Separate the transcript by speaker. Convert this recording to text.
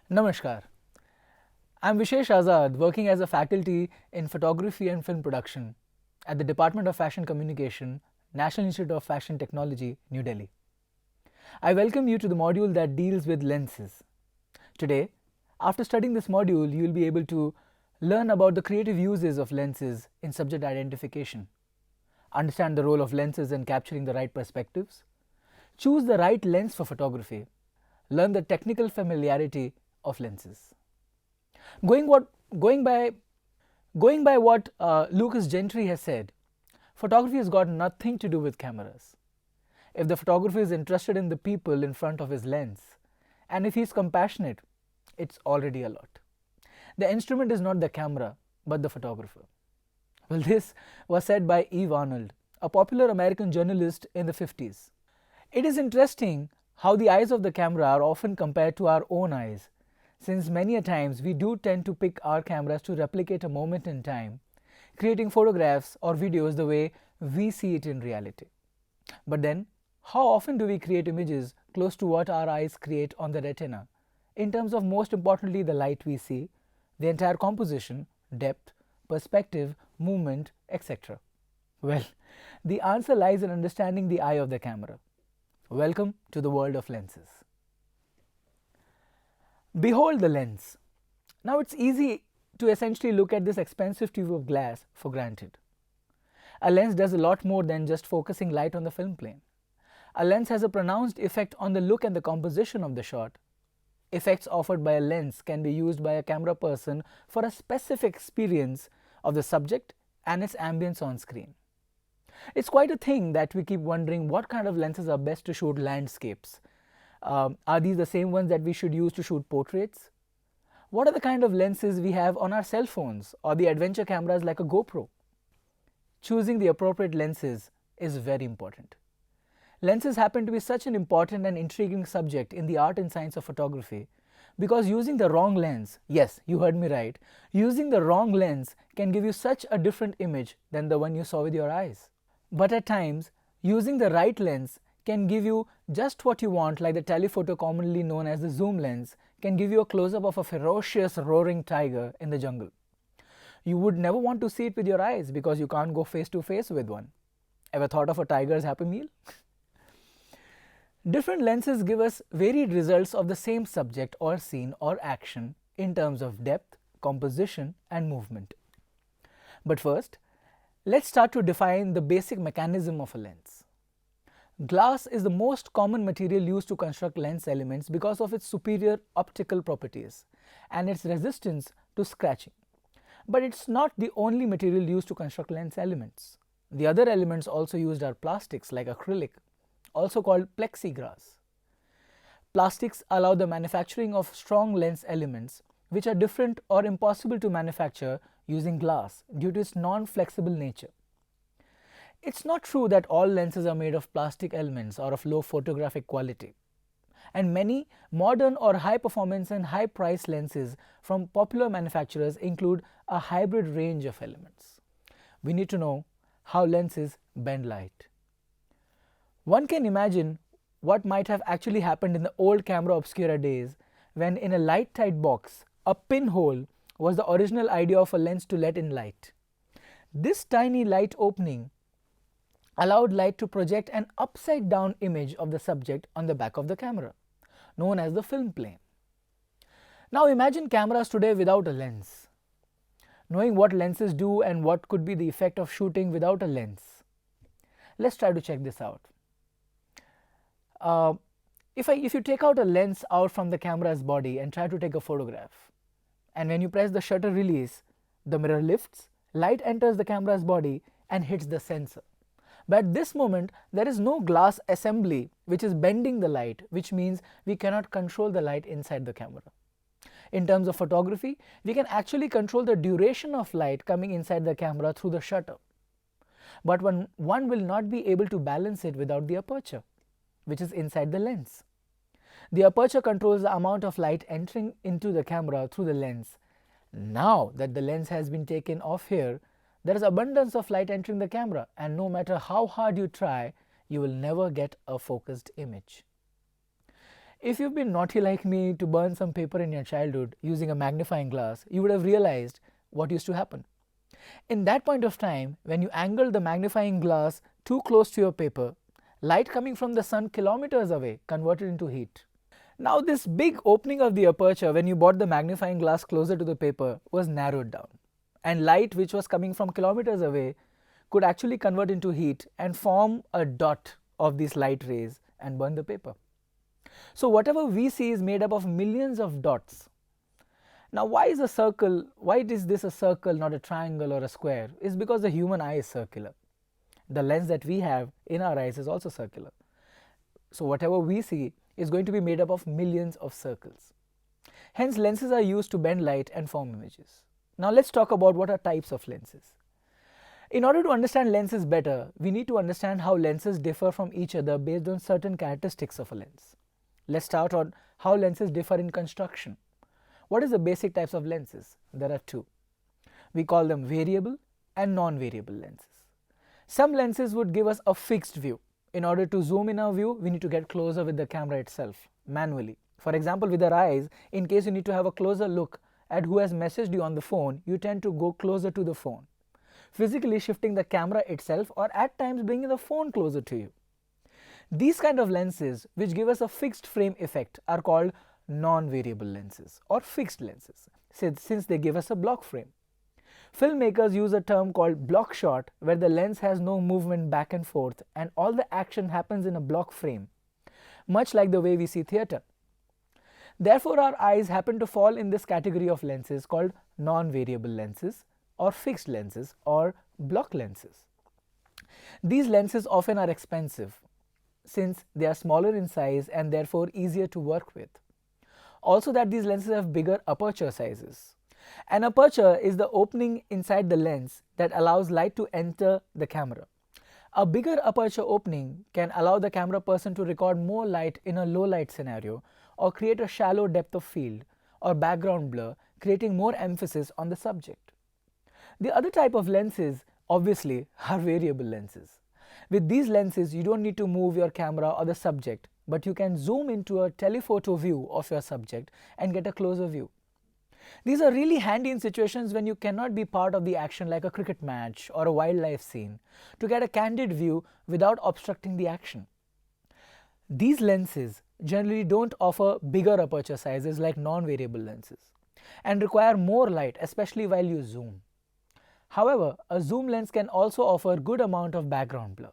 Speaker 1: Namaskar. I'm Vishesh Azad, working as a faculty in photography and film production at the Department of Fashion Communication, National Institute of Fashion Technology, New Delhi. I welcome you to the module that deals with lenses. Today, after studying this module, you will be able to learn about the creative uses of lenses in subject identification, understand the role of lenses in capturing the right perspectives, choose the right lens for photography, learn the technical familiarity of lenses. Going what going by going by what Lucas Gentry has said, photography has got nothing to do with cameras. If the photographer is interested in the people in front of his lens, and if he is compassionate, it's already a lot. The instrument is not the camera, but the photographer. Well, this was said by Eve Arnold, a popular American journalist in the 50s. It is interesting how the eyes of the camera are often compared to our own eyes, since many a times we do tend to pick our cameras to replicate a moment in time, creating photographs or videos the way we see it in reality. But then, how often do we create images close to what our eyes create on the retina, in terms of most importantly the light we see, the entire composition, depth, perspective, movement, etc.? Well, the answer lies in understanding the eye of the camera. Welcome to the world of lenses. Behold the lens. Now it's easy to essentially look at this expensive tube of glass for granted. A lens does a lot more than just focusing light on the film plane. A lens has a pronounced effect on the look and the composition of the shot. Effects offered by a lens can be used by a camera person for a specific experience of the subject and its ambience on screen. It's quite a thing that we keep wondering what kind of lenses are best to shoot landscapes. Are these the same ones that we should use to shoot portraits? What are the kind of lenses we have on our cell phones or the adventure cameras like a GoPro? Choosing the appropriate lenses is very important. Lenses happen to be such an important and intriguing subject in the art and science of photography because using the wrong lens, yes, you heard me right, using the wrong lens can give you such a different image than the one you saw with your eyes. But at times, using the right lens can give you just what you want, like the telephoto commonly known as the zoom lens can give you a close-up of a ferocious roaring tiger in the jungle. You would never want to see it with your eyes because you can't go face to face with one. Ever thought of a tiger's happy meal? Different lenses give us varied results of the same subject or scene or action in terms of depth, composition and movement. But first, let's start to define the basic mechanism of a lens. Glass is the most common material used to construct lens elements because of its superior optical properties and its resistance to scratching. But it's not the only material used to construct lens elements. The other elements also used are plastics like acrylic, also called plexiglass. Plastics allow the manufacturing of strong lens elements which are different or impossible to manufacture using glass due to its non-flexible nature. It's not true that all lenses are made of plastic elements or of low photographic quality. And many modern or high performance and high price lenses from popular manufacturers include a hybrid range of elements. We need to know how lenses bend light. One can imagine what might have actually happened in the old camera obscura days when in a light tight box, a pinhole was the original idea of a lens to let in light. This tiny light opening allowed light to project an upside down image of the subject on the back of the camera, known as the film plane. Now imagine cameras today without a lens. Knowing what lenses do and what could be the effect of shooting without a lens. Let's try to check this out. If you take out a lens out from the camera's body and try to take a photograph, and when you press the shutter release, the mirror lifts, light enters the camera's body and hits the sensor. But at this moment, there is no glass assembly which is bending the light, which means we cannot control the light inside the camera. In terms of photography, we can actually control the duration of light coming inside the camera through the shutter. But one will not be able to balance it without the aperture, which is inside the lens. The aperture controls the amount of light entering into the camera through the lens. Now that the lens has been taken off here, there is abundance of light entering the camera, and no matter how hard you try, you will never get a focused image. If you've been naughty like me to burn some paper in your childhood using a magnifying glass, you would have realized what used to happen. In that point of time, when you angled the magnifying glass too close to your paper, light coming from the sun kilometers away converted into heat. Now this big opening of the aperture when you brought the magnifying glass closer to the paper was narrowed down, and light which was coming from kilometers away could actually convert into heat and form a dot of these light rays and burn the paper. So whatever we see is made up of millions of dots. Now why is this a circle, not a triangle or a square? It's because the human eye is circular. The lens that we have in our eyes is also circular. So whatever we see is going to be made up of millions of circles. Hence lenses are used to bend light and form images. Now let's talk about what are types of lenses. In order to understand lenses better, we need to understand how lenses differ from each other based on certain characteristics of a lens. Let's start on how lenses differ in construction. What is the basic types of lenses? There are two. We call them variable and non-variable lenses. Some lenses would give us a fixed view. In order to zoom in our view, we need to get closer with the camera itself, manually. For example, with our eyes, in case you need to have a closer look at who has messaged you on the phone, you tend to go closer to the phone, physically shifting the camera itself or at times bringing the phone closer to you. These kind of lenses which give us a fixed frame effect are called non-variable lenses or fixed lenses since they give us a block frame. Filmmakers use a term called block shot where the lens has no movement back and forth and all the action happens in a block frame, much like the way we see theatre. Therefore, our eyes happen to fall in this category of lenses called non-variable lenses or fixed lenses or block lenses. These lenses often are expensive since they are smaller in size and therefore easier to work with. Also that these lenses have bigger aperture sizes. An aperture is the opening inside the lens that allows light to enter the camera. A bigger aperture opening can allow the camera person to record more light in a low light scenario or create a shallow depth of field or background blur, creating more emphasis on the subject. The other type of lenses obviously are variable lenses. With these lenses, you don't need to move your camera or the subject, but you can zoom into a telephoto view of your subject and get a closer view. These are really handy in situations when you cannot be part of the action like a cricket match or a wildlife scene to get a candid view without obstructing the action. These lenses generally don't offer bigger aperture sizes like non-variable lenses and require more light, especially while you zoom. However, a zoom lens can also offer good amount of background blur.